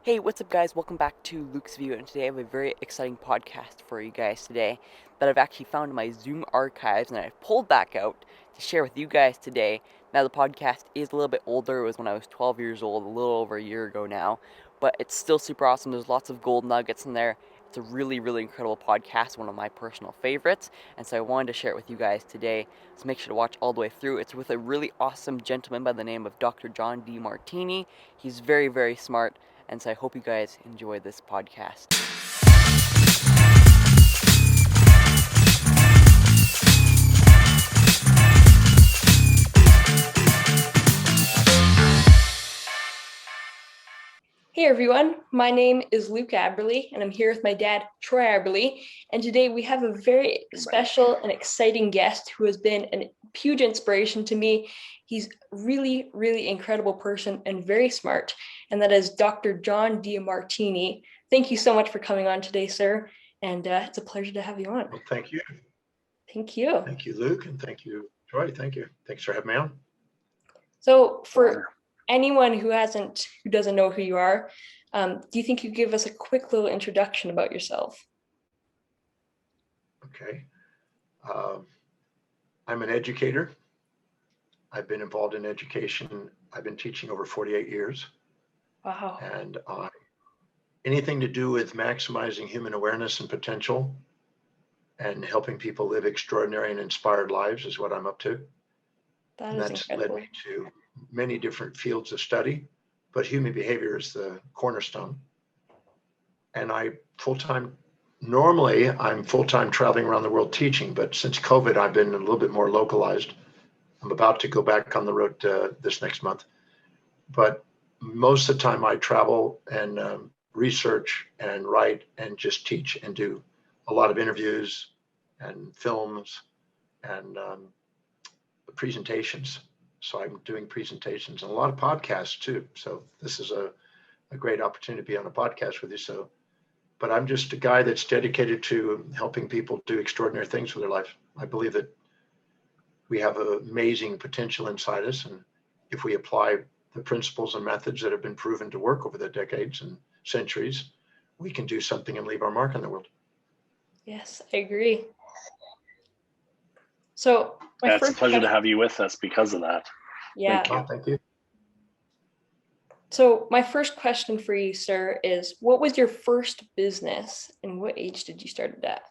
Hey, what's up, guys? Welcome back to Luke's View, and today I have a very exciting podcast for you guys today that I've actually found in my Zoom archives and I've pulled back out to share with you guys today. Now, the podcast is a little bit older. It was when I was 12 years old, a little over a year ago now, but it's still super awesome. There's lots of gold nuggets in there. It's a really, really incredible podcast, one of my personal favorites, and so I wanted to share it with you guys today. So make sure to watch all the way through. It's with a really awesome gentleman by the name of Dr. John Demartini. He's very, very smart, and so I hope you guys enjoy this podcast. Hey everyone, my name is Luke Aberley and I'm here with my dad, Troy Aberley. And today we have a very special and exciting guest who has been a huge inspiration to me. He's really, really incredible person and very smart. And that is Dr. John Demartini. Thank you so much for coming on today, sir. And it's a pleasure to have you on. Well, thank you. Thank you. Thank you, Luke, and thank you, Troy. Thank you. Thanks for having me on. So for anyone who doesn't know who you are, do you think you give us a quick little introduction about yourself? Okay. I'm an educator. I've been involved in education. I've been teaching over 48 years. Wow. And anything to do with maximizing human awareness and potential and helping people live extraordinary and inspired lives is what I'm up to. That's led me to many different fields of study, but human behavior is the cornerstone. And normally I'm full-time traveling around the world teaching, but since COVID, I've been a little bit more localized. I'm about to go back on the road this next month. But most of the time I travel and research and write and just teach and do a lot of interviews and films and presentations. So I'm doing presentations and a lot of podcasts too. So this is a great opportunity to be on a podcast with you. But I'm just a guy that's dedicated to helping people do extraordinary things with their life. I believe that we have amazing potential inside us. And if we apply the principles and methods that have been proven to work over the decades and centuries, we can do something and leave our mark on the world. Yes, I agree. So it's a pleasure to have you with us because of that. Yeah. Thank you. So my first question for you, sir, is what was your first business and what age did you start it at?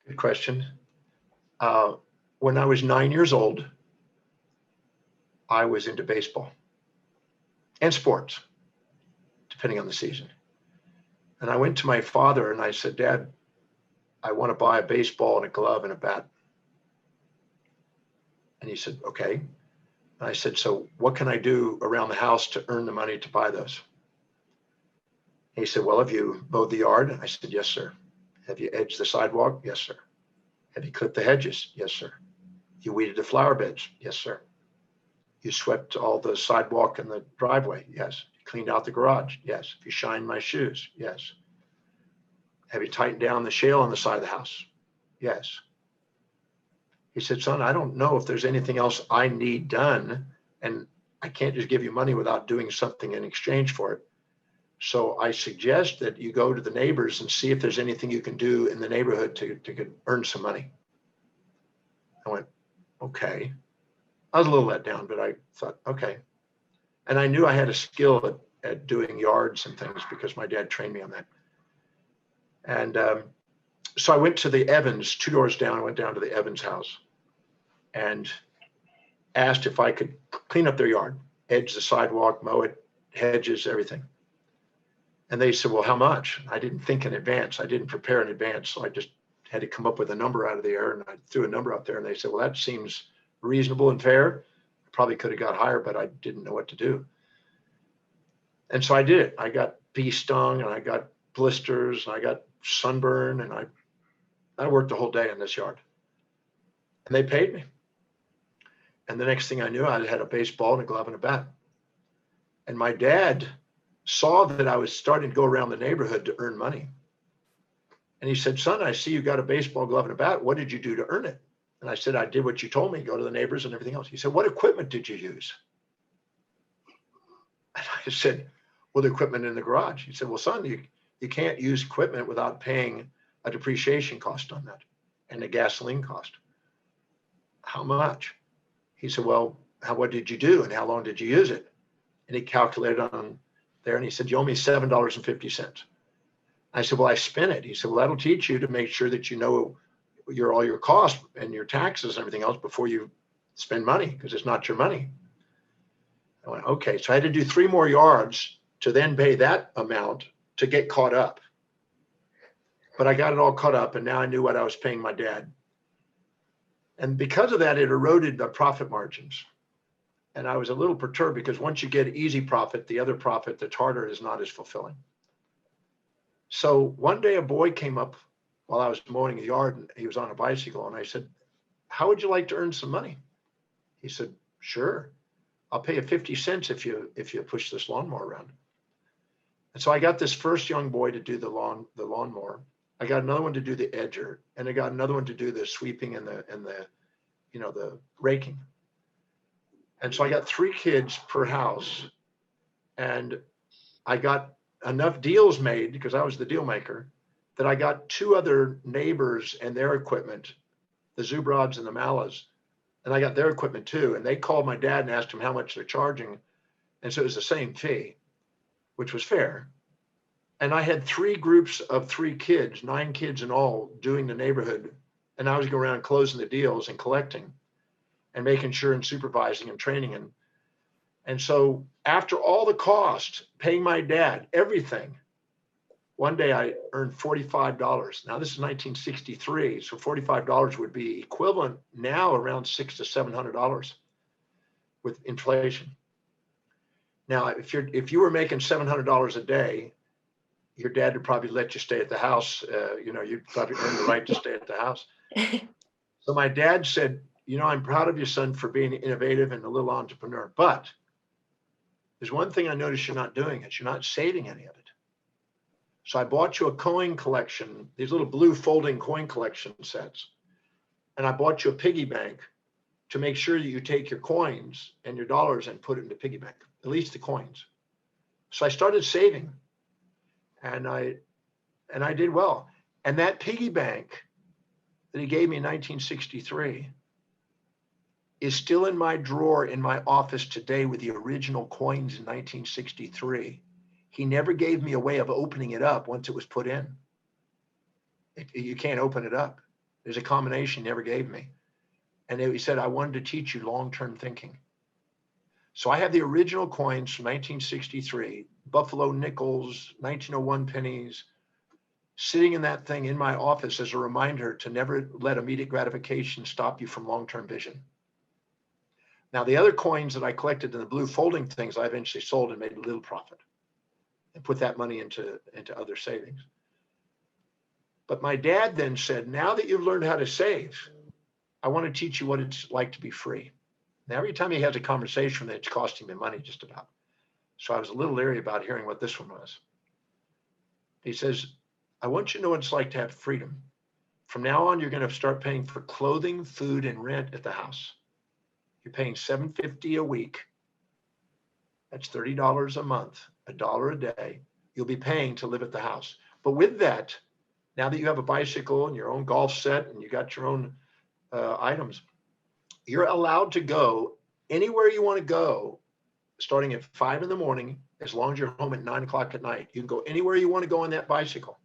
Good question. When I was 9 years old, I was into baseball and sports, depending on the season. And I went to my father and I said, Dad, I want to buy a baseball and a glove and a bat. And he said, okay. And I said, so what can I do around the house to earn the money to buy those? And he said, well, have you mowed the yard? I said, yes, sir. Have you edged the sidewalk? Yes, sir. Have you clipped the hedges? Yes, sir. You weeded the flower beds? Yes, sir. You swept all the sidewalk and the driveway? Yes. You cleaned out the garage? Yes. Have you shined my shoes? Yes. Have you tightened down the shale on the side of the house? Yes. He said, son, I don't know if there's anything else I need done, and I can't just give you money without doing something in exchange for it. So I suggest that you go to the neighbors and see if there's anything you can do in the neighborhood to earn some money. I went, okay. I was a little let down, but I thought, okay. And I knew I had a skill at doing yards and things because my dad trained me on that. And so I went to the Evans, 2 doors down. I went down to the Evans house and asked if I could clean up their yard, edge the sidewalk, mow it, hedges, everything. And they said, well, how much? I didn't think in advance. I didn't prepare in advance. So I just had to come up with a number out of the air, and I threw a number out there and they said, well, that seems reasonable and fair. I probably could have got higher, but I didn't know what to do. And so I did it. I got bee stung and I got blisters and I got sunburn, and I worked the whole day in this yard, and they paid me. And the next thing I knew, I had a baseball and a glove and a bat. And my dad saw that I was starting to go around the neighborhood to earn money. And he said, son, I see you got a baseball glove and a bat. What did you do to earn it? And I said, I did what you told me, go to the neighbors and everything else. He said, what equipment did you use? And I said, Well, the equipment in the garage. He said, well, son, you can't use equipment without paying a depreciation cost on that and a gasoline cost. How much? He said, well, what did you do and how long did you use it? And he calculated on there and he said, you owe me $7.50. I said, well, I spent it. He said, well, that'll teach you to make sure that you know all your costs and your taxes and everything else before you spend money, because it's not your money. I went, okay. So I had to do 3 more yards to then pay that amount to get caught up. But I got it all caught up and now I knew what I was paying my dad. And because of that, it eroded the profit margins. And I was a little perturbed because once you get easy profit, the other profit that's harder is not as fulfilling. So one day a boy came up while I was mowing the yard and he was on a bicycle. And I said, how would you like to earn some money? He said, sure. I'll pay you 50 cents if you push this lawnmower around. And so I got this first young boy to do the lawnmower. I got another one to do the edger, and I got another one to do the sweeping and the raking. And so I got 3 kids per house, and I got enough deals made because I was the deal maker that I got 2 other neighbors and their equipment, the Zubrods and the Malas, and I got their equipment too. And they called my dad and asked him how much they're charging. And so it was the same fee, which was fair. And I had 3 groups of 3 kids, 9 kids in all, doing the neighborhood. And I was going around closing the deals and collecting and making sure and supervising and training. And so after all the cost, paying my dad, everything, one day I earned $45. Now this is 1963. So $45 would be equivalent now around $600 to $700 with inflation. Now, if you were making $700 a day, your dad would probably let you stay at the house. You'd probably earn the right to stay at the house. So my dad said, I'm proud of you, son, for being innovative and a little entrepreneur. But there's one thing I noticed you're not doing is you're not saving any of it. So I bought you a coin collection, these little blue folding coin collection sets. And I bought you a piggy bank to make sure that you take your coins and your dollars and put it in the piggy bank, at least the coins. So I started saving. And I did well. And that piggy bank that he gave me in 1963 is still in my drawer in my office today with the original coins in 1963. He never gave me a way of opening it up once it was put in. You can't open it up. There's a combination he never gave me. And he said, I wanted to teach you long-term thinking. So I have the original coins from 1963, Buffalo nickels, 1901 pennies, sitting in that thing in my office as a reminder to never let immediate gratification stop you from long-term vision. Now, the other coins that I collected in the blue folding things, I eventually sold and made a little profit and put that money into other savings. But my dad then said, now that you've learned how to save, I want to teach you what it's like to be free. Now, every time he has a conversation, it's costing me money just about. So I was a little leery about hearing what this one was. He says, I want you to know what it's like to have freedom. From now on, you're going to start paying for clothing, food, and rent at the house. You're paying $7.50 a week. That's $30 a month, $1 a day. You'll be paying to live at the house. But with that, now that you have a bicycle and your own golf set and you got your own items, you're allowed to go anywhere you want to go, starting at 5 in the morning, as long as you're home at 9 o'clock at night. You can go anywhere you want to go on that bicycle.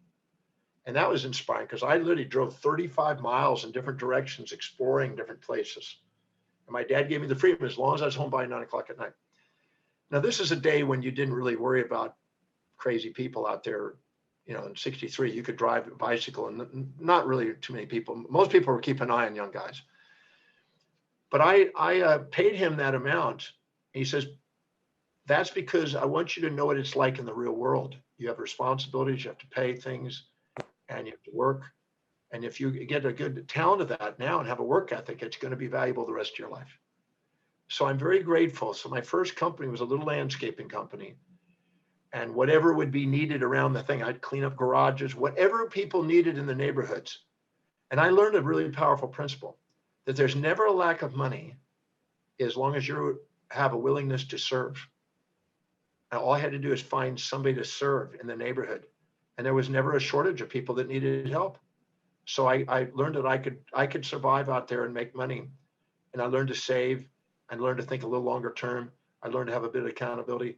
And that was inspiring because I literally drove 35 miles in different directions, exploring different places. And my dad gave me the freedom as long as I was home by 9 o'clock at night. Now, this is a day when you didn't really worry about crazy people out there. In 63, you could drive a bicycle and not really too many people. Most people were keeping an eye on young guys. But I paid him that amount. He says, that's because I want you to know what it's like in the real world. You have responsibilities, you have to pay things, and you have to work. And if you get a good talent of that now and have a work ethic, it's going to be valuable the rest of your life. So I'm very grateful. So my first company was a little landscaping company. And whatever would be needed around the thing, I'd clean up garages, whatever people needed in the neighborhoods. And I learned a really powerful principle, that there's never a lack of money as long as you have a willingness to serve. And all I had to do is find somebody to serve in the neighborhood. And there was never a shortage of people that needed help. So I learned that I could survive out there and make money. And I learned to save. I learned to think a little longer term. I learned to have a bit of accountability.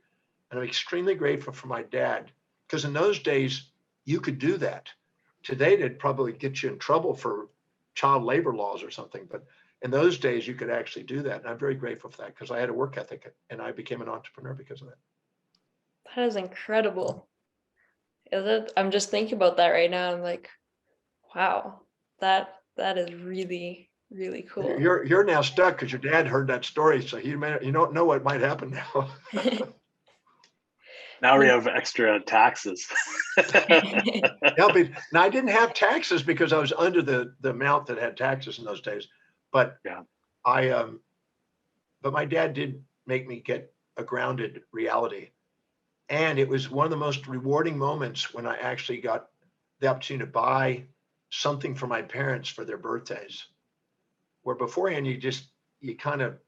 And I'm extremely grateful for my dad, because in those days you could do that. Today they'd probably get you in trouble for child labor laws or something, but in those days you could actually do that. And I'm very grateful for that, because I had a work ethic and I became an entrepreneur because of that. That is incredible. Is it? I'm just thinking about that right now. I'm like, wow, that is really, really cool. You're now stuck because your dad heard that story, so you don't know what might happen now. Now we have extra taxes. Yeah, but now I didn't have taxes because I was under the amount that had taxes in those days. But Yeah. But my dad did make me get a grounded reality. And it was one of the most rewarding moments when I actually got the opportunity to buy something for my parents for their birthdays, where beforehand you kind of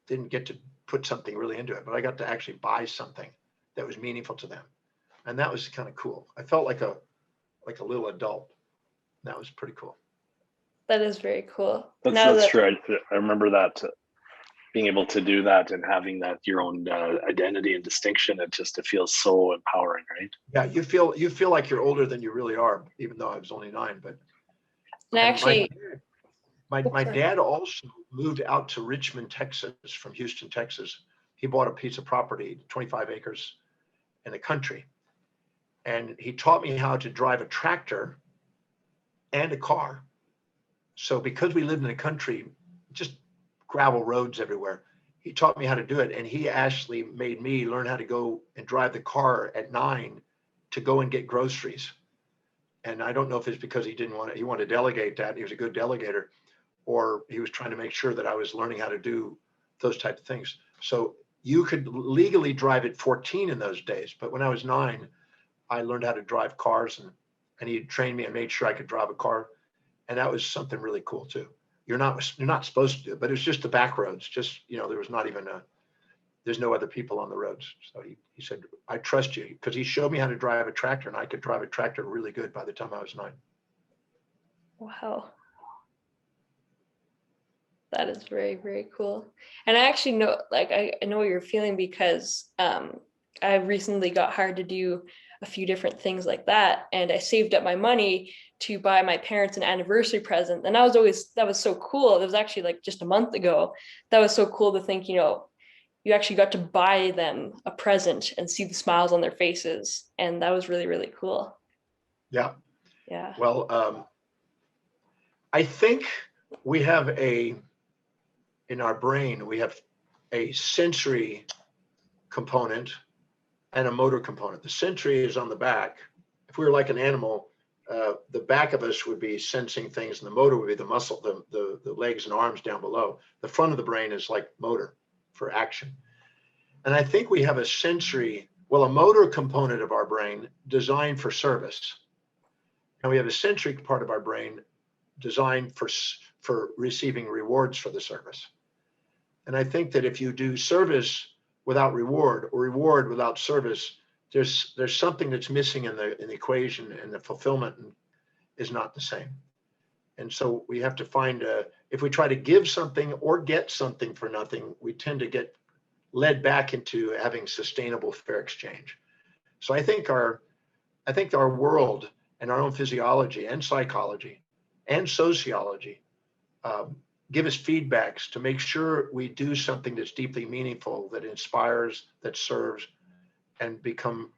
didn't get to put something really into it, but I got to actually buy something that was meaningful to them. And that was kind of cool. I felt like a little adult. That was pretty cool. That is very cool. That's true. I remember that, being able to do that and having that your own identity and distinction. It feels so empowering, right? Yeah, you feel like you're older than you really are, even though I was only 9. But And actually, my dad also moved out to Richmond, Texas from Houston, Texas. He bought a piece of property, 25 acres in the country. And he taught me how to drive a tractor and a car. So because we lived in the country, just gravel roads everywhere, he taught me how to do it. And he actually made me learn how to go and drive the car at 9 to go and get groceries. And I don't know if it's because he wanted to delegate that. He was a good delegator, or he was trying to make sure that I was learning how to do those type of things. So you could legally drive at 14 in those days. But when I was 9, I learned how to drive cars, and he trained me and made sure I could drive a car. And that was something really cool too. You're not supposed to do it, but it's just the back roads. Just, there was not even there's no other people on the roads. So he said, I trust you, because he showed me how to drive a tractor, and I could drive a tractor really good by the time I was 9. wow. That is very, very cool. And I actually know, like, I know what you're feeling, because I recently got hired to do a few different things like that. And I saved up my money to buy my parents an anniversary present. And that was so cool. It was actually like just a month ago. That was so cool to think, you actually got to buy them a present and see the smiles on their faces. And that was really, really cool. Yeah. Yeah. Well, I think we have in our brain, we have a sensory component and a motor component. The sensory is on the back. If we were like an animal, the back of us would be sensing things, and the motor would be the muscle, the legs and arms down below. The front of the brain is like motor for action. And I think we have a motor component of our brain designed for service. And we have a sensory part of our brain designed for receiving rewards for the service. And I think that if you do service without reward, or reward without service, there's something that's missing in the equation, and the fulfillment is not the same. And so we have to find if we try to give something or get something for nothing, we tend to get led back into having sustainable fair exchange. So I think our world and our own physiology and psychology and sociology give us feedbacks to make sure we do something that's deeply meaningful, that inspires, that serves, and become,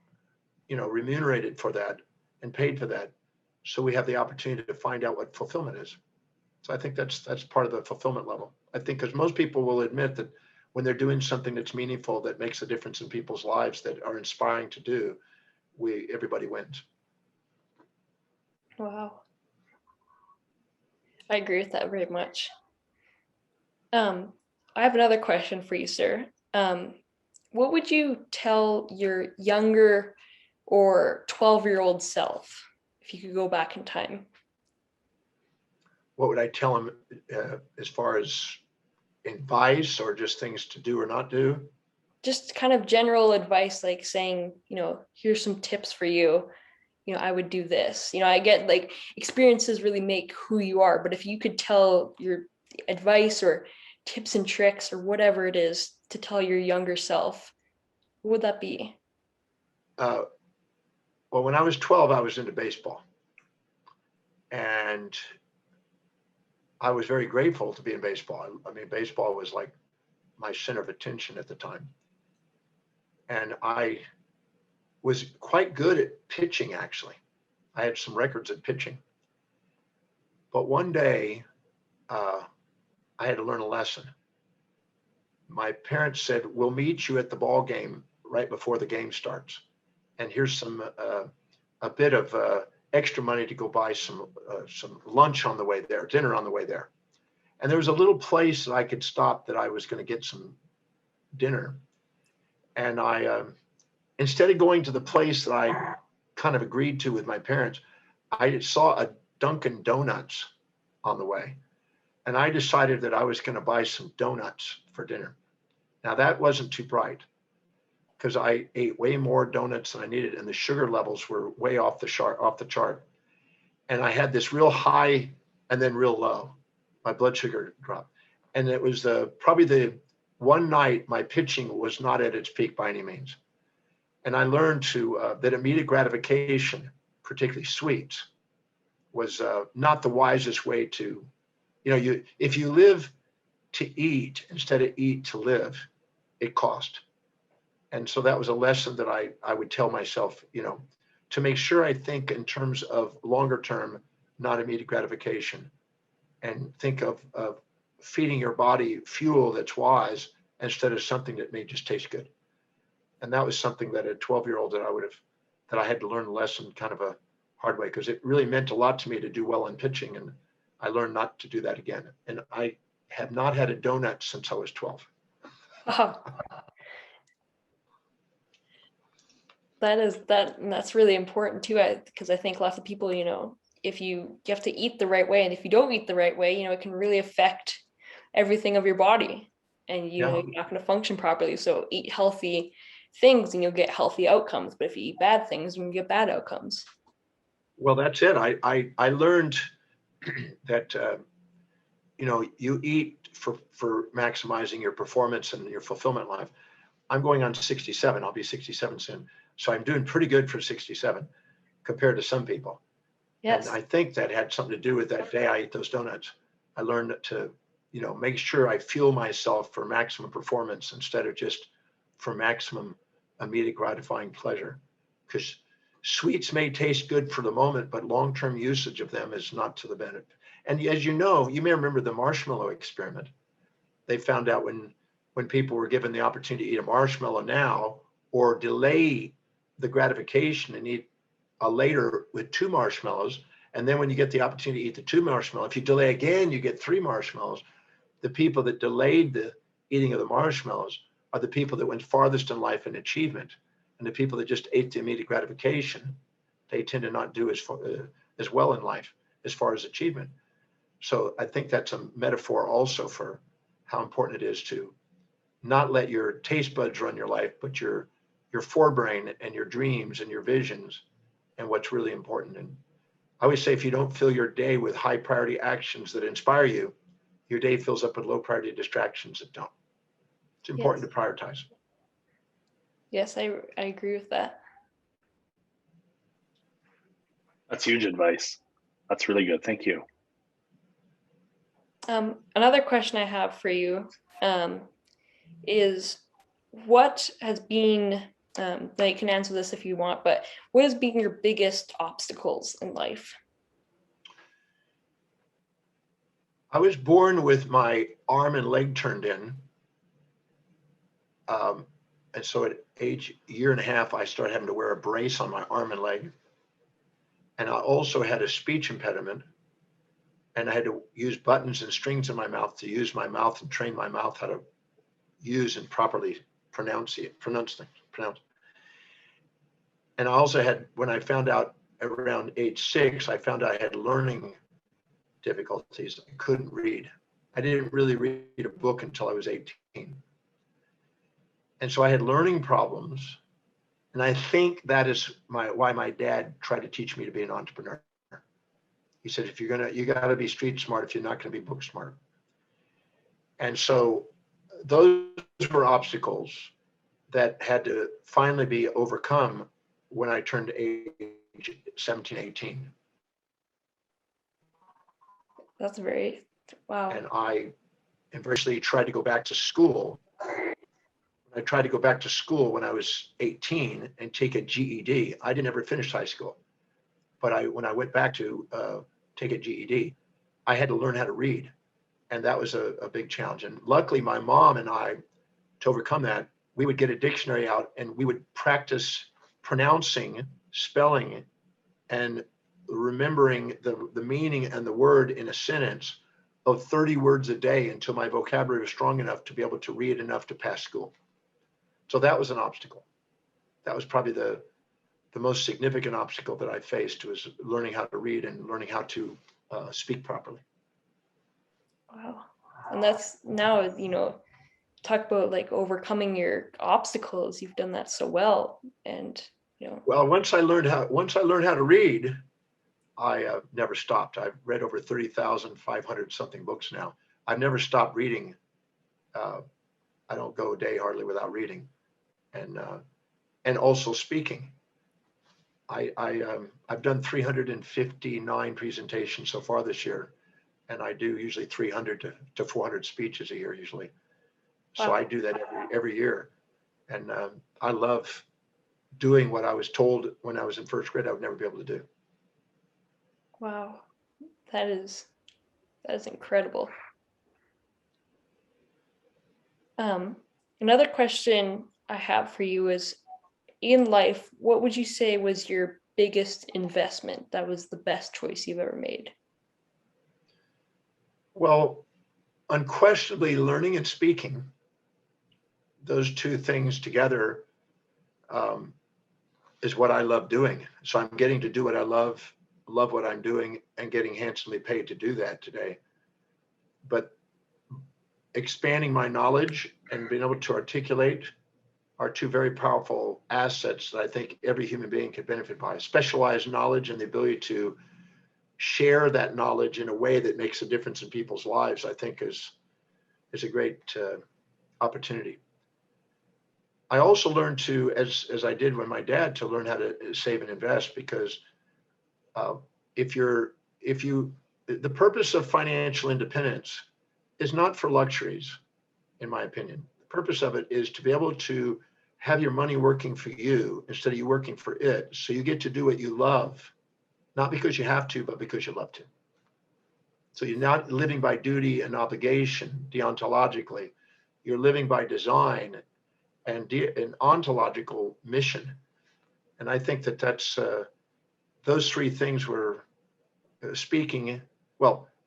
remunerated for that and paid for that. So we have the opportunity to find out what fulfillment is. So I think that's part of the fulfillment level. I think because most people will admit that when they're doing something that's meaningful, that makes a difference in people's lives, that are inspiring to do, everybody wins. Wow. I agree with that very much. I have another question for you, sir. What would you tell your younger or 12-year-old self if you could go back in time? What would I tell him as far as advice, or just things to do or not do? just kind of general advice, like saying, here's some tips for you. I would do this. I get like experiences really make who you are, but if you could tell your advice or tips and tricks or whatever it is to tell your younger self, what would that be? Well, when I was 12, I was into baseball. And I was very grateful to be in baseball. I mean, baseball was like my center of attention at the time. And I was quite good at pitching, actually. I had some records at pitching. But one day, I had to learn a lesson. My parents said, "We'll meet you at the ball game right before the game starts. And here's a bit of extra money to go buy some lunch on the way there, dinner on the way there." And there was a little place that I could stop that I was going to get some dinner. And I, instead of going to the place that I kind of agreed to with my parents, I saw a Dunkin' Donuts on the way. And I decided that I was going to buy some donuts for dinner. Now that wasn't too bright because I ate way more donuts than I needed, and the sugar levels were way off the chart. And I had this real high and then real low. My blood sugar dropped, and it was probably the one night my pitching was not at its peak by any means. And I learned that immediate gratification, particularly sweets, was not the wisest way to, if you live to eat instead of eat to live, it costs. And so that was a lesson that I would tell myself, to make sure I think in terms of longer term, not immediate gratification, and think of feeding your body fuel that's wise instead of something that may just taste good. And that was something that a 12-year-old that I had to learn the lesson kind of a hard way, because it really meant a lot to me to do well in pitching. And I learned not to do that again. And I have not had a donut since I was 12. Wow. That's really important too, because I think lots of people, if you have to eat the right way, and if you don't eat the right way, it can really affect everything of your body, and Yeah. you're not going to function properly. So eat healthy things and you'll get healthy outcomes, but if you eat bad things, you can get bad outcomes. Well, that's it. I learned that you eat for maximizing your performance and your fulfillment in life. I'm going on 67. I'll be 67 soon. So I'm doing pretty good for 67 compared to some people. Yes. And I think that had something to do with that day I ate those donuts. I learned to, make sure I fuel myself for maximum performance instead of just for maximum immediate gratifying pleasure. Because sweets may taste good for the moment, but long-term usage of them is not to the benefit. And as you know, you may remember the marshmallow experiment. They found out when people were given the opportunity to eat a marshmallow now or delay the gratification and eat later with 2 marshmallows. And then when you get the opportunity to eat the 2 marshmallows, if you delay again, you get 3 marshmallows. The people that delayed the eating of the marshmallows are the people that went farthest in life in achievement. And the people that just ate the immediate gratification, they tend to not do as well in life as far as achievement. So I think that's a metaphor also for how important it is to not let your taste buds run your life, but your forebrain and your dreams and your visions and what's really important. And I always say, if you don't fill your day with high priority actions that inspire you, your day fills up with low priority distractions that don't. It's important to prioritize. Yes, I agree with that. That's huge advice. That's really good. Thank you. Another question I have for you is, what has been, now you can answer this if you want, but what has been your biggest obstacles in life? I was born with my arm and leg turned in. And so at age 1.5 years, I started having to wear a brace on my arm and leg. And I also had a speech impediment. And I had to use buttons and strings in my mouth to use my mouth and train my mouth how to use and properly pronounce things. And I also had, when I found out around age 6, I found out I had learning difficulties. I couldn't read. I didn't really read a book until I was 18. And so I had learning problems. And I think that is why my dad tried to teach me to be an entrepreneur. He said, if you got to be street smart if you're not going to be book smart. And so those were obstacles that had to finally be overcome when I turned age 17, 18. That's very, wow. And I inversely tried to go back to school. I tried to go back to school when I was 18 and take a GED. I didn't ever finish high school, but when I went back to take a GED, I had to learn how to read, and that was a big challenge. And luckily, my mom and I, to overcome that, we would get a dictionary out and we would practice pronouncing, spelling, and remembering the meaning and the word in a sentence of 30 words a day until my vocabulary was strong enough to be able to read enough to pass school. So that was an obstacle. That was probably the most significant obstacle that I faced, was learning how to read and learning how to speak properly. Wow. And that's now, talk about like overcoming your obstacles. You've done that so well. And, Well, once I learned how to read, I never stopped. I've read over 30,500 something books now. I've never stopped reading. I don't go a day hardly without reading, and also speaking. I've done 359 presentations so far this year, and I do usually 300 to 400 speeches a year usually. So Wow. I do that every year, and I love doing what I was told when I was in first grade I would never be able to do. Wow. That is incredible. Another question I have for you is, in life, what would you say was your biggest investment that was the best choice you've ever made? Well, unquestionably, learning and speaking, those two things together, is what I love doing. So I'm getting to do what I love what I'm doing, and getting handsomely paid to do that today. But expanding my knowledge and being able to articulate are two very powerful assets that I think every human being can benefit by. Specialized knowledge and the ability to share that knowledge in a way that makes a difference in people's lives, I think is a great opportunity. I also learned to, as I did with my dad, to learn how to save and invest, because the purpose of financial independence is not for luxuries, in my opinion. The purpose of it is to be able to have your money working for you instead of you working for it. So you get to do what you love, not because you have to, but because you love to. So you're not living by duty and obligation deontologically. You're living by design and an ontological mission. And I think that's those three things were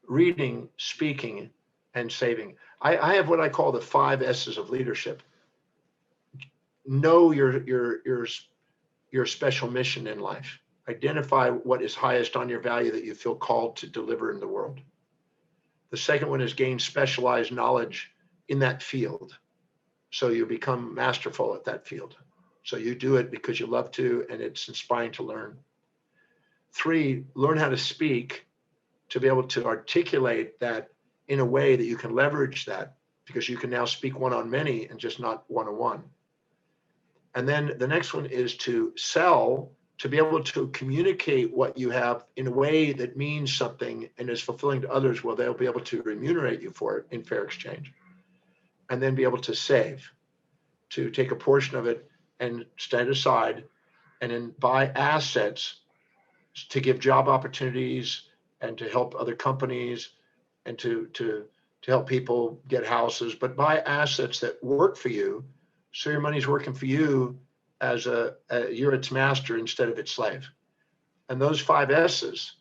reading, speaking, and saving. I have what I call the 5 S's of leadership. Know your special mission in life. Identify what is highest on your value that you feel called to deliver in the world. The second one is gain specialized knowledge in that field, so you become masterful at that field. So you do it because you love to, and it's inspiring to learn. 3, learn how to speak, to be able to articulate that in a way that you can leverage that, because you can now speak one on many and just not one on one. And then the next one is to sell, to be able to communicate what you have in a way that means something and is fulfilling to others, where they'll be able to remunerate you for it in fair exchange. And then be able to save, to take a portion of it and stand aside, and then buy assets to give job opportunities and to help other companies, and to help people get houses, but buy assets that work for you, so your money's working for you as you're its master instead of its slave. And those 5 S's,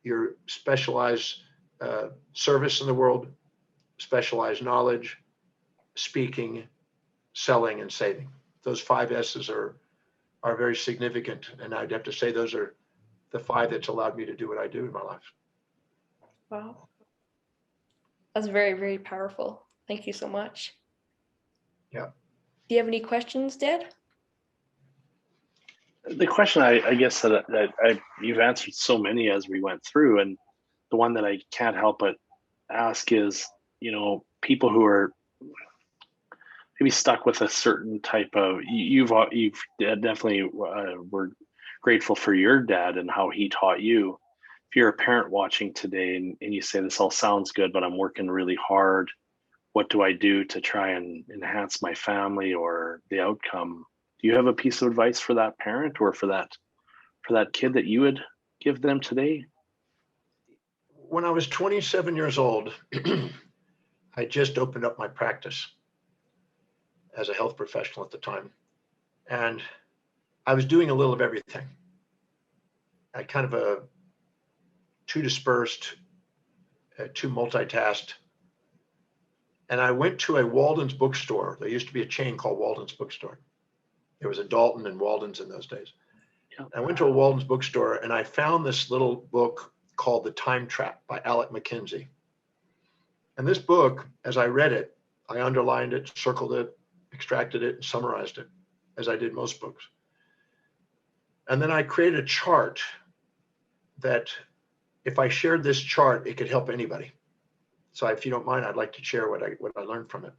your specialized service in the world, specialized knowledge, speaking, selling, and saving. Those 5 S's are very significant, and I'd have to say those are the 5 that's allowed me to do what I do in my life. Wow. That's very, very powerful. Thank you so much. Yeah. Do you have any questions, Dad? The question I guess that you've answered so many as we went through, and the one that I can't help but ask is, people who are maybe stuck with a certain type of, you've definitely were grateful for your dad and how he taught you. If you're a parent watching today and you say, this all sounds good, but I'm working really hard, what do I do to try and enhance my family or the outcome? Do you have a piece of advice for that parent or for that kid that you would give them today? When I was 27 years old, I just opened up my practice as a health professional at the time. And I was doing a little of everything. I kind of too dispersed, too multitasked. And I went to a Walden's bookstore. There used to be a chain called Walden's Bookstore. There was a Dalton and Walden's in those days. Yeah. I went to a Walden's bookstore and I found this little book called The Time Trap by Alec McKenzie. And this book, as I read it, I underlined it, circled it, extracted it, and summarized it, as I did most books. And then I created a chart that if I shared this chart, it could help anybody. So if you don't mind, I'd like to share what I learned from it.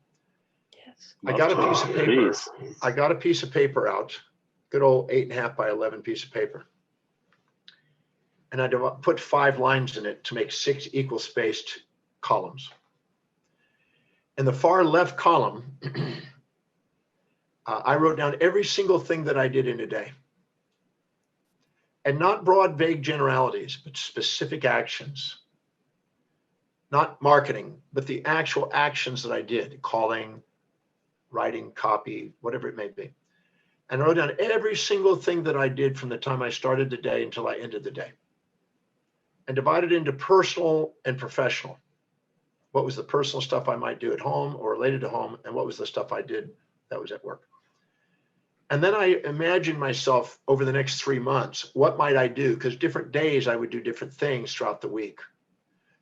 Yes. I got a piece of paper. Please. I got a piece of paper out, good old 8.5 by 11 piece of paper. And I put 5 lines in it to make 6 equal spaced columns. In the far left column, I wrote down every single thing that I did in a day. And not broad, vague generalities, but specific actions. Not marketing, but the actual actions that I did, calling, writing, copy, whatever it may be. And I wrote down every single thing that I did from the time I started the day until I ended the day. And divided into personal and professional. What was the personal stuff I might do at home or related to home, and what was the stuff I did that was at work. And then I imagined myself over the next 3 months, what might I do? Because different days I would do different things throughout the week.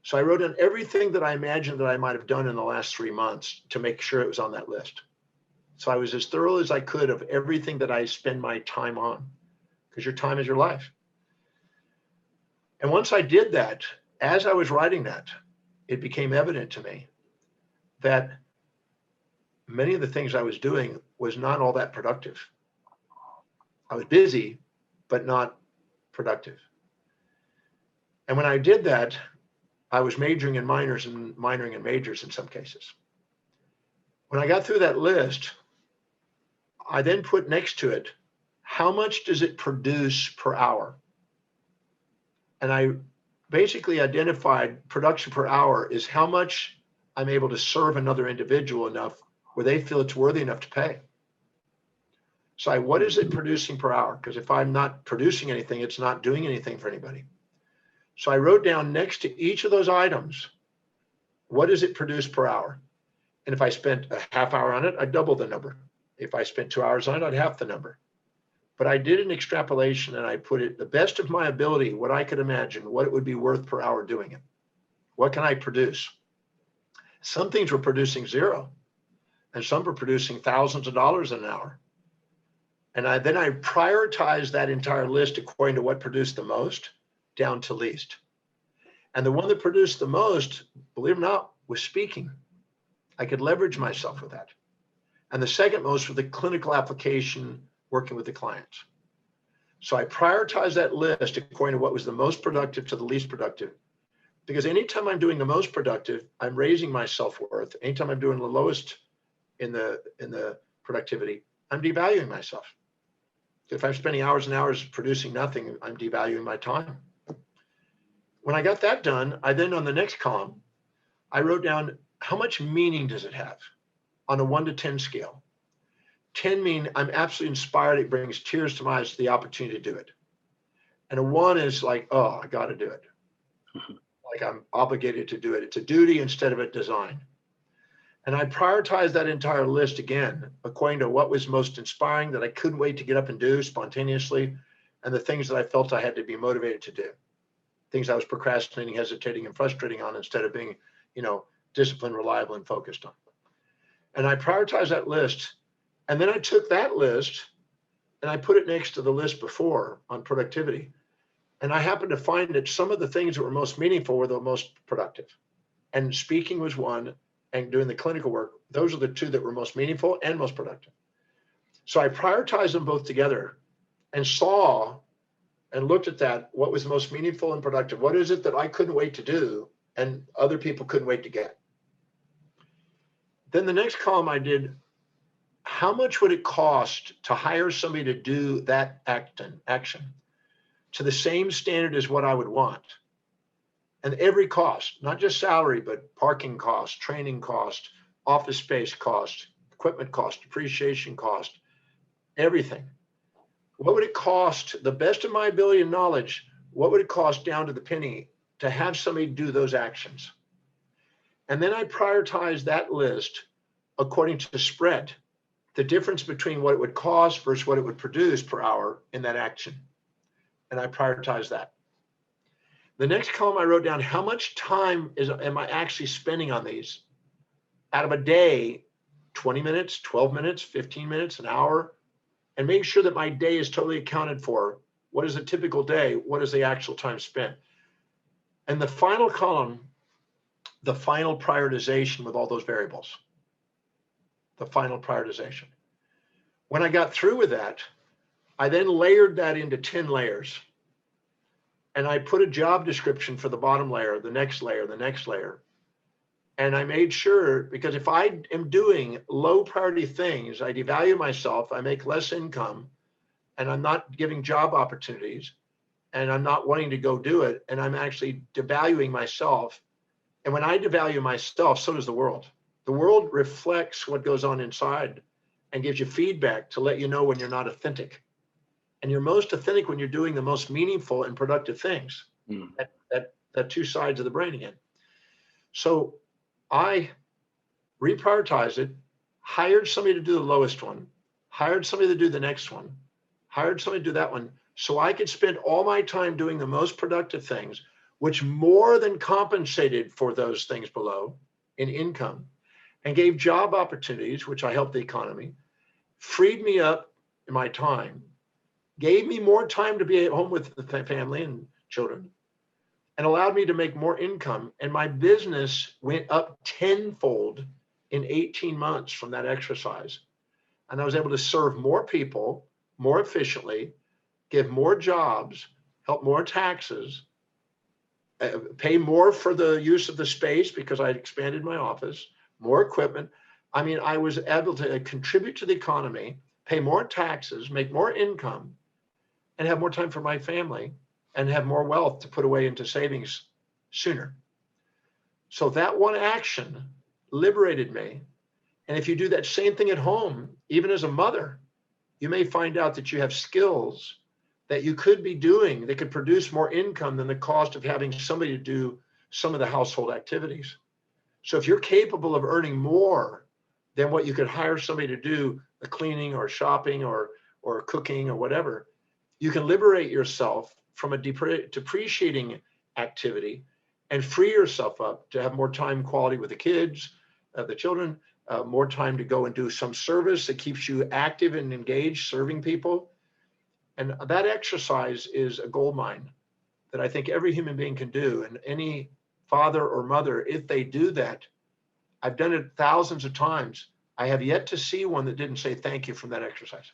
So I wrote down everything that I imagined that I might have done in the last 3 months to make sure it was on that list. So I was as thorough as I could of everything that I spend my time on, because your time is your life. And once I did that, as I was writing that, it became evident to me that many of the things I was doing was not all that productive. I was busy, but not productive. And when I did that, I was majoring in minors and minoring in majors in some cases. When I got through that list, I then put next to it, how much does it produce per hour? And I basically identified production per hour is how much I'm able to serve another individual enough where they feel it's worthy enough to pay. So what is it producing per hour? Because if I'm not producing anything, it's not doing anything for anybody. So I wrote down next to each of those items, what does it produce per hour? And if I spent a half hour on it, I'd double the number. If I spent 2 hours on it, I'd half the number. But I did an extrapolation and I put it the best of my ability, what I could imagine, what it would be worth per hour doing it. What can I produce? Some things were producing zero, and some were producing thousands of dollars an hour. And then I prioritized that entire list according to what produced the most down to least. And the one that produced the most, believe it or not, was speaking. I could leverage myself with that. And the second most was the clinical application, working with the clients. So I prioritized that list according to what was the most productive to the least productive. Because anytime I'm doing the most productive, I'm raising my self-worth. Anytime I'm doing the lowest in the productivity, I'm devaluing myself. If I'm spending hours and hours producing nothing, I'm devaluing my time. When I got that done, I then on the next column, I wrote down how much meaning does it have on a 1 to 10 scale. 10 mean I'm absolutely inspired. It brings tears to my eyes, the opportunity to do it. And a 1 is like, oh, I got to do it. Like I'm obligated to do it. It's a duty instead of a design. And I prioritized that entire list again, according to what was most inspiring that I couldn't wait to get up and do spontaneously, and the things that I felt I had to be motivated to do. Things I was procrastinating, hesitating, and frustrating on instead of being, disciplined, reliable, and focused on. And I prioritized that list. And then I took that list and I put it next to the list before on productivity. And I happened to find that some of the things that were most meaningful were the most productive. And speaking was one, and doing the clinical work, those are the two that were most meaningful and most productive. So I prioritized them both together and saw and looked at that, what was most meaningful and productive. What is it that I couldn't wait to do and other people couldn't wait to get? Then the next column I did, how much would it cost to hire somebody to do that action to the same standard as what I would want? And every cost, not just salary, but parking cost, training cost, office space cost, equipment cost, depreciation cost, everything. What would it cost, the best of my ability and knowledge, what would it cost down to the penny to have somebody do those actions? And then I prioritized that list according to the spread, the difference between what it would cost versus what it would produce per hour in that action. And I prioritized that. The next column I wrote down, how much time am I actually spending on these? Out of a day, 20 minutes, 12 minutes, 15 minutes, an hour, and make sure that my day is totally accounted for. What is a typical day? What is the actual time spent? And the final column, the final prioritization with all those variables, the final prioritization. When I got through with that, I then layered that into 10 layers. And I put a job description for the bottom layer, the next layer, the next layer. And I made sure, because if I am doing low priority things, I devalue myself, I make less income, and I'm not giving job opportunities, and I'm not wanting to go do it, and I'm actually devaluing myself. And when I devalue myself, so does the world. The world reflects what goes on inside and gives you feedback to let you know when you're not authentic. And you're most authentic when you're doing the most meaningful and productive things. That two sides of the brain again. So I reprioritized it, hired somebody to do the lowest one, hired somebody to do the next one, hired somebody to do that one, so I could spend all my time doing the most productive things, which more than compensated for those things below in income, and gave job opportunities, which I helped the economy, freed me up in my time, gave me more time to be at home with the family and children, and allowed me to make more income. And my business went up tenfold in 18 months from that exercise. And I was able to serve more people more efficiently, give more jobs, help more taxes, pay more for the use of the space because I had expanded my office, more equipment. I mean, I was able to contribute to the economy, pay more taxes, make more income, and have more time for my family and have more wealth to put away into savings sooner. So that one action liberated me. And if you do that same thing at home, even as a mother, you may find out that you have skills that you could be doing that could produce more income than the cost of having somebody to do some of the household activities. So if you're capable of earning more than what you could hire somebody to do, the cleaning or shopping or cooking or whatever, you can liberate yourself from a depreciating activity and free yourself up to have more time quality with the kids, the children, more time to go and do some service that keeps you active and engaged, serving people. And that exercise is a gold mine that I think every human being can do. And any father or mother, if they do that, I've done it thousands of times. I have yet to see one that didn't say thank you from that exercise.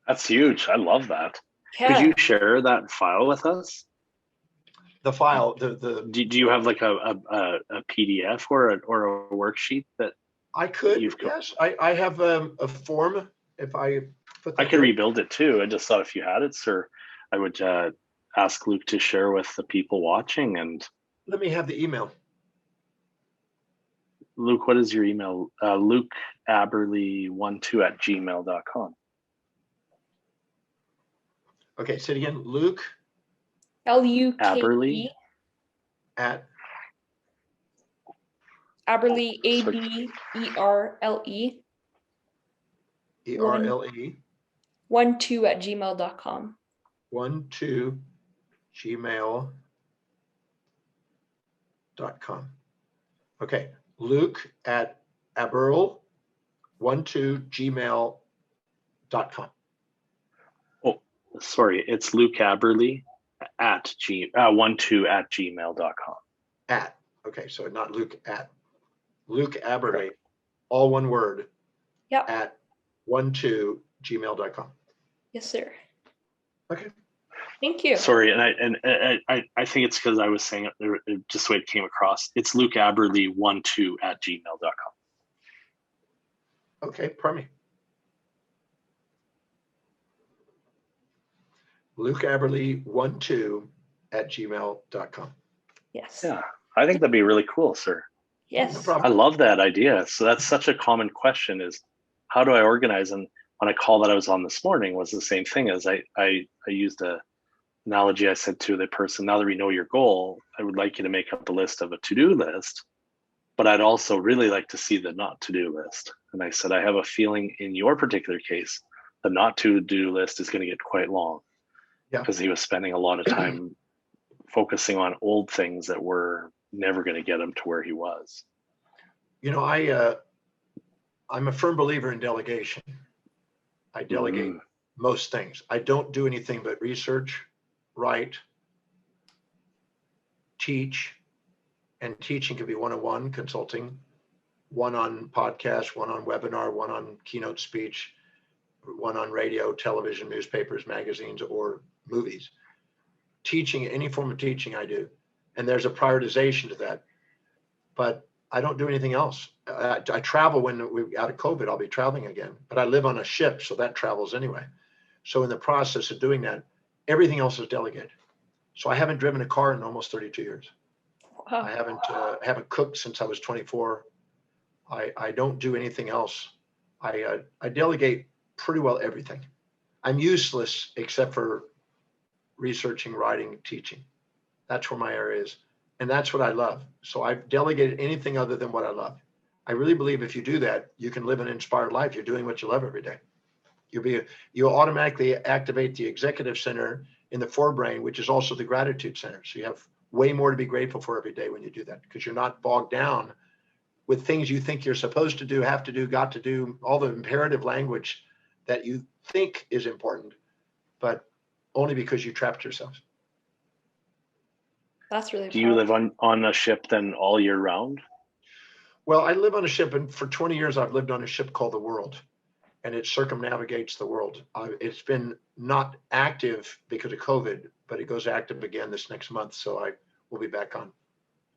That's huge. I love that. Yeah. Could you share that file with us? The file, do you have like a PDF or a worksheet that I could? You've Yes, I have a form. If I put that I could rebuild it too. I just thought if you had it, sir, I would ask Luke to share with the people watching. And let me have the email. Luke, what is your email? Luke Aberly12@gmail.com. Okay, say it again. Luke Luke Aberly at Aberle, ABERLE ERLE 12@gmail.com. 12gmail.com. Okay, Luke at Aberle 12gmail.com. Oh, sorry. It's Luke Aberly at 12@gmail.com. At. Okay, so not Luke at. Luke Aberly, all one word, Yep. at 12gmail.com. Yes, sir. Okay. Thank you. Sorry, and I think it's because I was saying it just the way it came across. It's Luke Aberly 12@gmail.com. Okay, pardon me. Luke Aberly 12@gmail.com. Yes. Yeah, I think that'd be really cool, sir. Yes. No I problem. love that idea. So that's such a common question: is how do I organize? And on a call that I was on this morning was the same thing. As I used a analogy. I said to the person, now that we know your goal, I would like you to make up a list of a to-do list, but I'd also really like to see the not to-do list. And I said, I have a feeling in your particular case, the not to-do list is going to get quite long. Yeah. Because he was spending a lot of time focusing on old things that were never going to get him to where he was. You know, I'm a firm believer in delegation. I delegate most things. I don't do anything but research, write, teach, and teaching could be one-on-one consulting, one on podcast, one on webinar, one on keynote speech, one on radio, television, newspapers, magazines, or movies. Teaching, any form of teaching I do. And there's a prioritization to that. But I don't do anything else. I travel when we're out of COVID, I'll be traveling again. But I live on a ship, so that travels anyway. So in the process of doing that, everything else is delegated. So I haven't driven a car in almost 32 years. Wow. I haven't cooked since I was 24. I don't do anything else. I delegate pretty well everything. I'm useless except for researching, writing, teaching. That's where my area is. And that's what I love. So I've delegated anything other than what I love. I really believe if you do that, you can live an inspired life. You're doing what you love every day. You'll automatically activate the executive center in the forebrain, which is also the gratitude center. So you have way more to be grateful for every day when you do that, because you're not bogged down with things you think you're supposed to do, have to do, got to do, all the imperative language that you think is important, but only because you trapped yourself. That's really Do you live on a ship then all year round? Well, I live on a ship, and for 20 years, I've lived on a ship called the World, and it circumnavigates the world. It's been not active because of COVID, but it goes active again this next month. So I will be back on.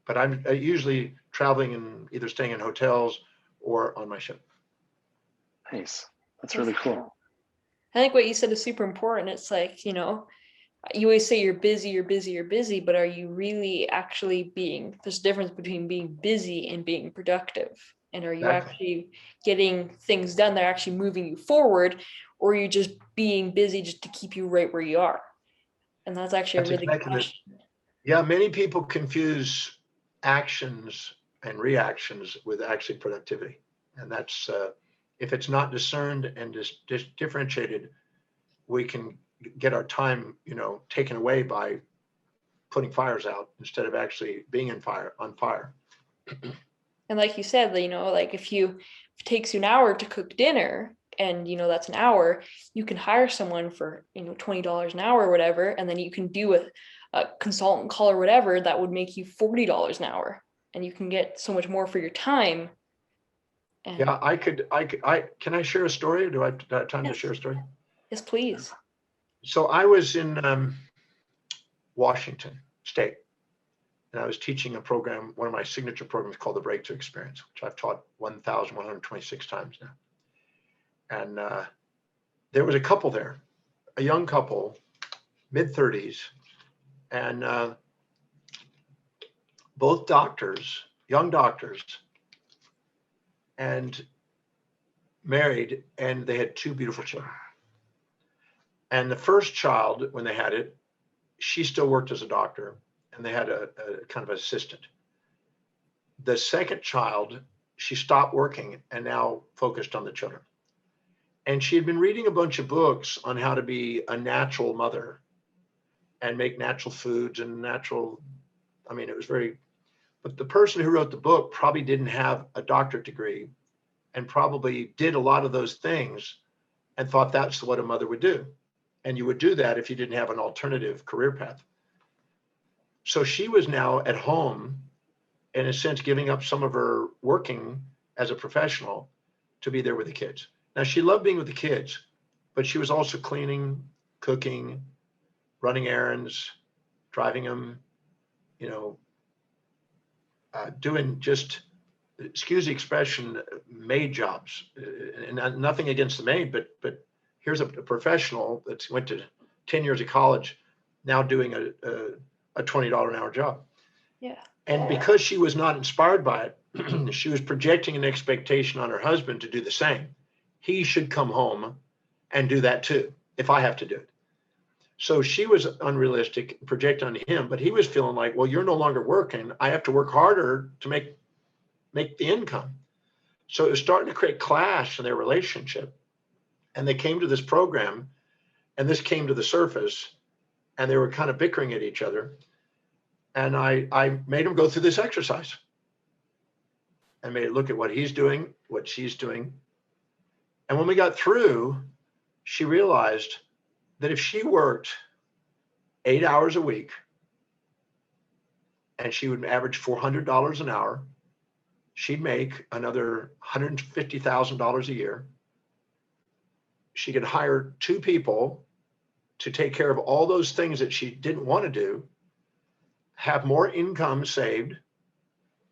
But I'm usually traveling and either staying in hotels or on my ship. Nice. That's really cool. I think what you said is super important. It's like, you always say you're busy, but are you really actually there's a difference between being busy and being productive. And are you actually getting things done that are actually moving you forward, or are you just being busy just to keep you right where you are? And that's actually a really good question. Yeah, many people confuse actions and reactions with actually productivity. And that's, if it's not discerned and just differentiated, we can get our time, taken away by putting fires out instead of actually being on fire. And like you said, like if it takes you an hour to cook dinner, and that's an hour, you can hire someone for $20 an hour or whatever, and then you can do a consultant call or whatever that would make you $40 an hour, and you can get so much more for your time. And yeah, can I share a story? Do I have time to share a story? Yes, please. So I was in Washington State, and I was teaching a program, one of my signature programs called the Breakthrough Experience, which I've taught 1,126 times now. And there was a couple there, a young couple, mid-30s, and both doctors, young doctors, and married, and they had two beautiful children. And the first child, when they had it, she still worked as a doctor, and they had a kind of assistant. The second child, she stopped working and now focused on the children. And she had been reading a bunch of books on how to be a natural mother and make natural foods and it was but the person who wrote the book probably didn't have a doctorate degree, and probably did a lot of those things and thought that's what a mother would do. And you would do that if you didn't have an alternative career path. So she was now at home, in a sense, giving up some of her working as a professional to be there with the kids. Now, she loved being with the kids, but she was also cleaning, cooking, running errands, driving them, you know, doing just, excuse the expression, maid jobs. And nothing against the maid, but here's a professional that went to 10 years of college, now doing a $20 an hour job. Yeah. And because she was not inspired by it, she was projecting an expectation on her husband to do the same. He should come home and do that too, if I have to do it. So she was unrealistic, projecting on him, but he was feeling like, well, you're no longer working. I have to work harder to make the income. So it was starting to create clash in their relationship. And they came to this program, and this came to the surface, and they were kind of bickering at each other. And I made them go through this exercise. I made it look at what he's doing, what she's doing. And when we got through, she realized that if she worked 8 hours a week and she would average $400 an hour, she'd make another $150,000 a year. She could hire 2 people to take care of all those things that she didn't want to do, have more income saved,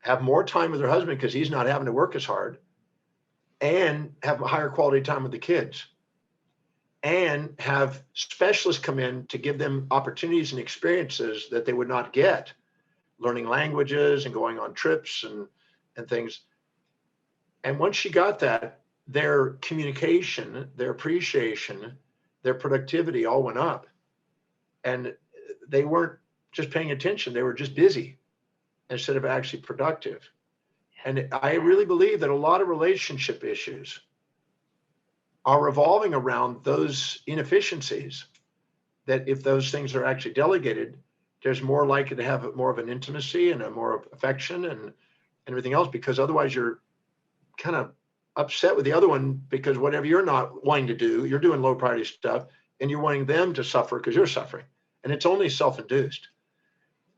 have more time with her husband because he's not having to work as hard, and have a higher quality time with the kids, and have specialists come in to give them opportunities and experiences that they would not get, learning languages and going on trips and things. And once she got that, their communication, their appreciation, their productivity all went up. And they weren't just paying attention, they were just busy instead of actually productive. And I really believe that a lot of relationship issues are revolving around those inefficiencies, that if those things are actually delegated, there's more likely to have more of an intimacy and a more of affection and everything else, because otherwise you're kind of upset with the other one because whatever you're not wanting to do, you're doing low priority stuff and you're wanting them to suffer because you're suffering. And it's only self-induced.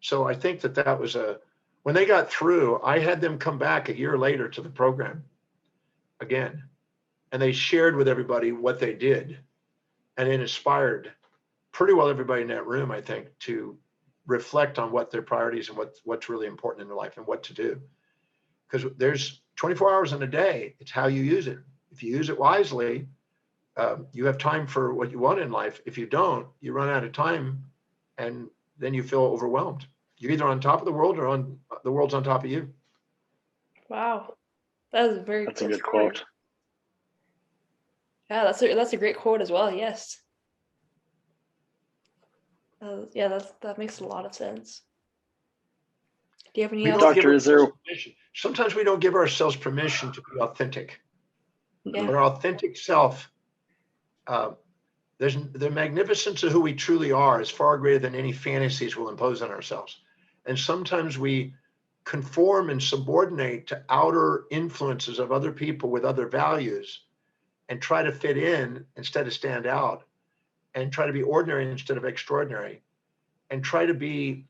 So I think that was when they got through, I had them come back a year later to the program again, and they shared with everybody what they did. And it inspired pretty well everybody in that room, I think, to reflect on what their priorities and what's really important in their life and what to do. Because there's 24 hours in a day. It's how you use it. If you use it wisely, you have time for what you want in life. If you don't, you run out of time, and then you feel overwhelmed. You're either on top of the world or on the world's on top of you. Wow, that is very. That's a good quote. Yeah, that's a great quote as well. Yes. Yeah, that makes a lot of sense. Do you have any other? Doctor, is there? Sometimes we don't give ourselves permission to be authentic. Yeah. Our authentic self, there's the magnificence of who we truly are is far greater than any fantasies we'll impose on ourselves. And sometimes we conform and subordinate to outer influences of other people with other values and try to fit in instead of stand out, and try to be ordinary instead of extraordinary, and try to be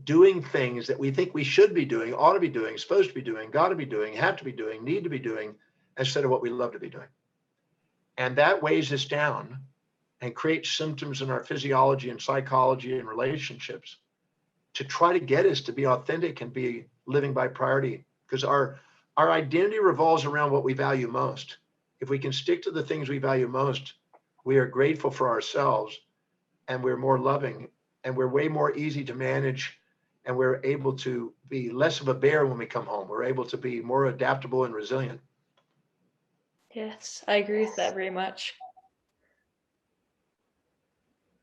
doing things that we think we should be doing, ought to be doing, supposed to be doing, got to be doing, have to be doing, need to be doing, instead of what we love to be doing. And that weighs us down and creates symptoms in our physiology and psychology and relationships to try to get us to be authentic and be living by priority, because our identity revolves around what we value most. If we can stick to the things we value most, we are grateful for ourselves, and we're more loving, and we're way more easy to manage, and we're able to be less of a bear when we come home. We're able to be more adaptable and resilient. Yes, I agree with that very much.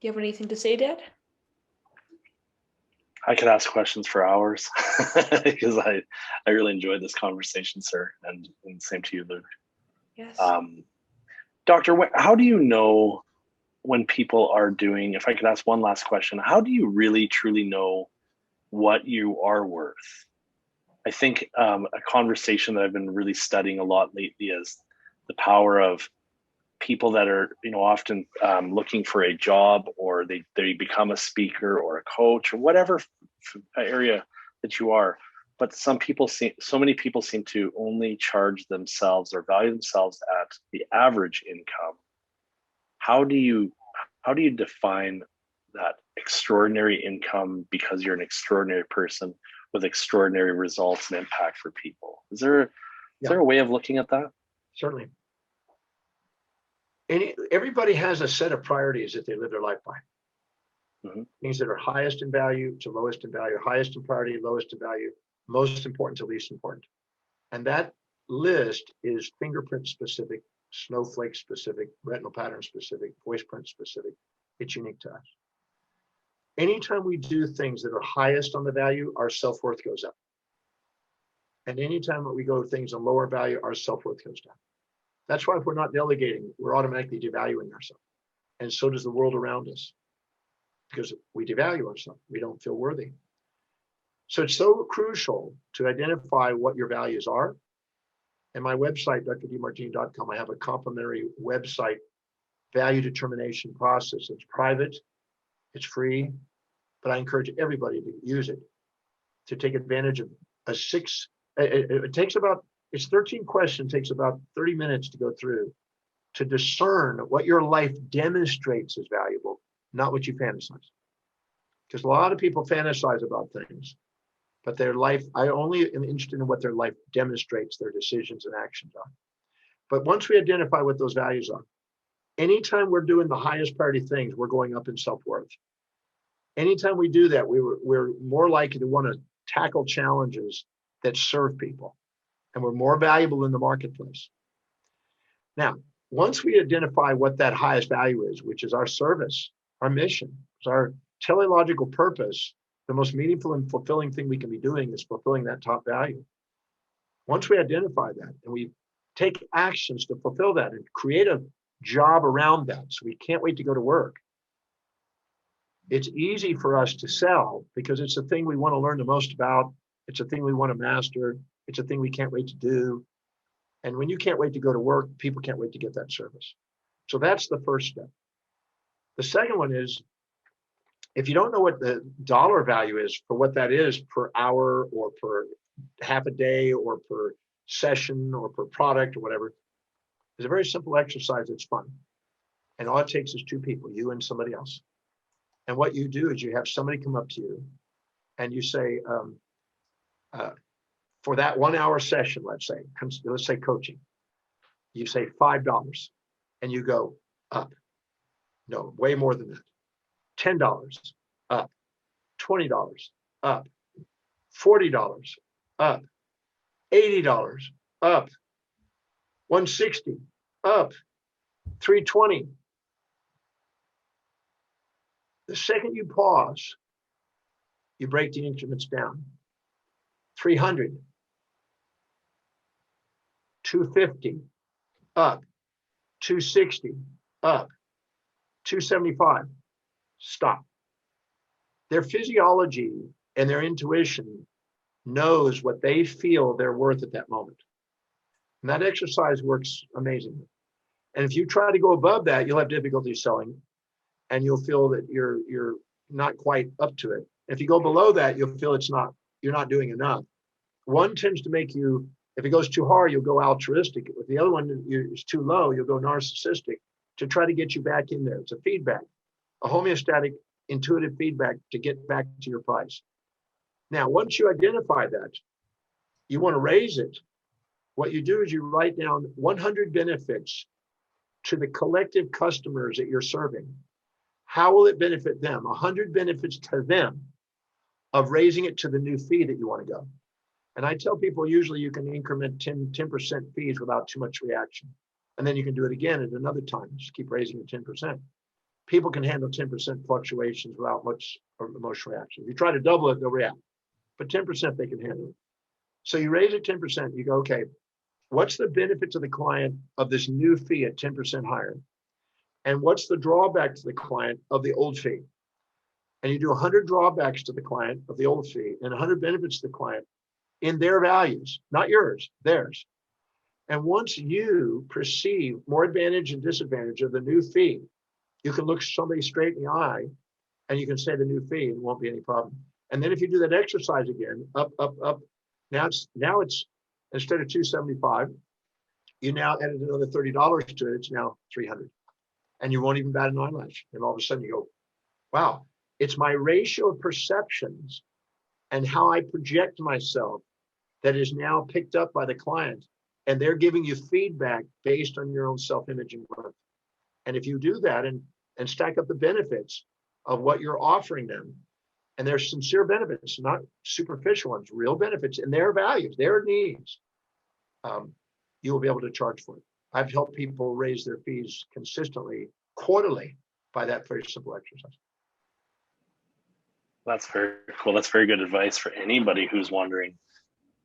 Do you have anything to say, Dad? I could ask questions for hours because I really enjoyed this conversation, sir, and same to you, Luke. Yes. Doctor, how do you know when people are doing, if I could ask one last question, how do you really truly know what you are worth? I think a conversation that I've been really studying a lot lately is the power of people that are, often looking for a job, or they become a speaker or a coach or whatever area that you are. But so many people seem to only charge themselves or value themselves at the average income. How do you define that extraordinary income because you're an extraordinary person with extraordinary results and impact for people? Is there a way of looking at that? Certainly. Everybody has a set of priorities that they live their life by. Mm-hmm. Things that are highest in value to lowest in value, highest in priority, lowest in value, most important to least important. And that list is fingerprint specific, snowflake specific, retinal pattern specific, voice print specific. It's unique to us. Anytime we do things that are highest on the value, our self-worth goes up. And anytime that we go to things on lower value, our self-worth goes down. That's why if we're not delegating, we're automatically devaluing ourselves. And so does the world around us, because we devalue ourselves. We don't feel worthy. So it's so crucial to identify what your values are. And my website, drdemartini.com, I have a complimentary website value determination process. It's private, it's free, but I encourage everybody to use it, to take advantage of it's 13 questions, takes about 30 minutes to go through to discern what your life demonstrates as valuable, not what you fantasize. Because a lot of people fantasize about things, but their life, I only am interested in what their life demonstrates, their decisions and actions are. But once we identify what those values are, anytime we're doing the highest priority things, we're going up in self-worth. Anytime we do that, we're more likely to want to tackle challenges that serve people. And we're more valuable in the marketplace. Now, once we identify what that highest value is, which is our service, our mission, our teleological purpose, the most meaningful and fulfilling thing we can be doing is fulfilling that top value. Once we identify that and we take actions to fulfill that and create a job around that, so we can't wait to go to work, it's easy for us to sell because it's the thing we want to learn the most about. It's a thing we want to master. It's a thing we can't wait to do. And when you can't wait to go to work, people can't wait to get that service. So that's the first step. The second one is, if you don't know what the dollar value is for what that is per hour or per half a day or per session or per product or whatever, it's a very simple exercise. It's fun. And all it takes is two people, you and somebody else. And what you do is you have somebody come up to you and you say, for that 1 hour session, let's say coaching, you say $5 and you go up. No, way more than that. $10 up, $20 up, $40 up, $80 up, $160 up, $320. The second you pause, you break the increments down. 300, 250 up, 260 up, 275. Stop. Their physiology and their intuition knows what they feel they're worth at that moment. And that exercise works amazingly. And if you try to go above that, you'll have difficulty selling and you'll feel that you're not quite up to it. If you go below that, you'll feel you're not doing enough. One tends to make you, if it goes too hard, you'll go altruistic. If the other one is too low, you'll go narcissistic to try to get you back in there. It's a feedback, a homeostatic, intuitive feedback to get back to your price. Now, once you identify that, you want to raise it. What you do is you write down 100 benefits to the collective customers that you're serving. How will it benefit them? 100 benefits to them of raising it to the new fee that you want to go. And I tell people usually you can increment 10% fees without too much reaction. And then you can do it again at another time. Just keep raising it 10%. People can handle 10% fluctuations without much emotional reaction. If you try to double it, they'll react. But 10% they can handle it. So you raise it 10%, you go, okay, what's the benefit to the client of this new fee at 10% higher? And what's the drawback to the client of the old fee? And you do 100 drawbacks to the client of the old fee and 100 benefits to the client. in their values, not yours, theirs. And once you perceive more advantage and disadvantage of the new fee, you can look somebody straight in the eye and you can say the new fee and it won't be any problem. And then if you do that exercise again, up, up, up, now it's instead of 275, you now added another $30 to it. It's now 300, and you won't even bat an eyelash. And all of a sudden you go, wow, it's my ratio of perceptions and how I project myself that is now picked up by the client. And they're giving you feedback based on your own self-image and growth. And if you do that and stack up the benefits of what you're offering them, and they're sincere benefits, not superficial ones, real benefits in their values, their needs, you will be able to charge for it. I've helped people raise their fees consistently, quarterly, by that very simple exercise. That's very cool. That's very good advice for anybody who's wondering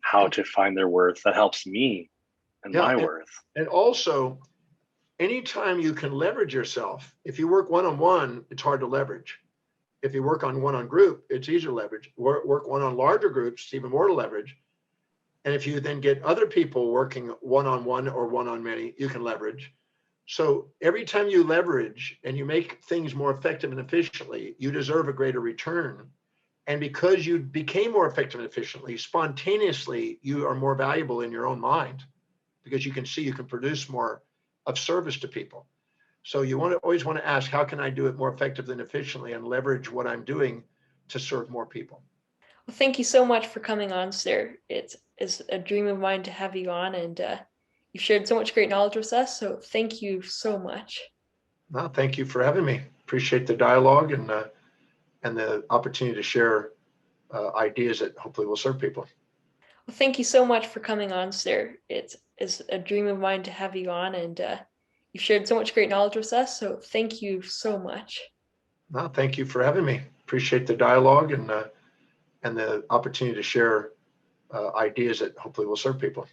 how to find their worth. That helps me and my worth. And also, anytime you can leverage yourself, if you work one-on-one, it's hard to leverage. If you work on one-on group, it's easier to leverage. Work one on larger groups, it's even more to leverage. And if you then get other people working one-on-one or one-on-many, you can leverage. So every time you leverage and you make things more effective and efficiently, you deserve a greater return. And because you became more effective and efficiently, spontaneously, you are more valuable in your own mind because you can see you can produce more of service to people. So you always want to ask, how can I do it more effectively and efficiently and leverage what I'm doing to serve more people? Well, thank you so much for coming on, sir. It's a dream of mine to have you on, and you've shared so much great knowledge with us. So thank you so much. No, thank you for having me. Appreciate the dialogue and the opportunity to share ideas that hopefully will serve people. Well, thank you so much for coming on, sir. It's a dream of mine to have you on, and you've shared so much great knowledge with us. So thank you so much. No, thank you for having me. Appreciate the dialogue and the opportunity to share ideas that hopefully will serve people.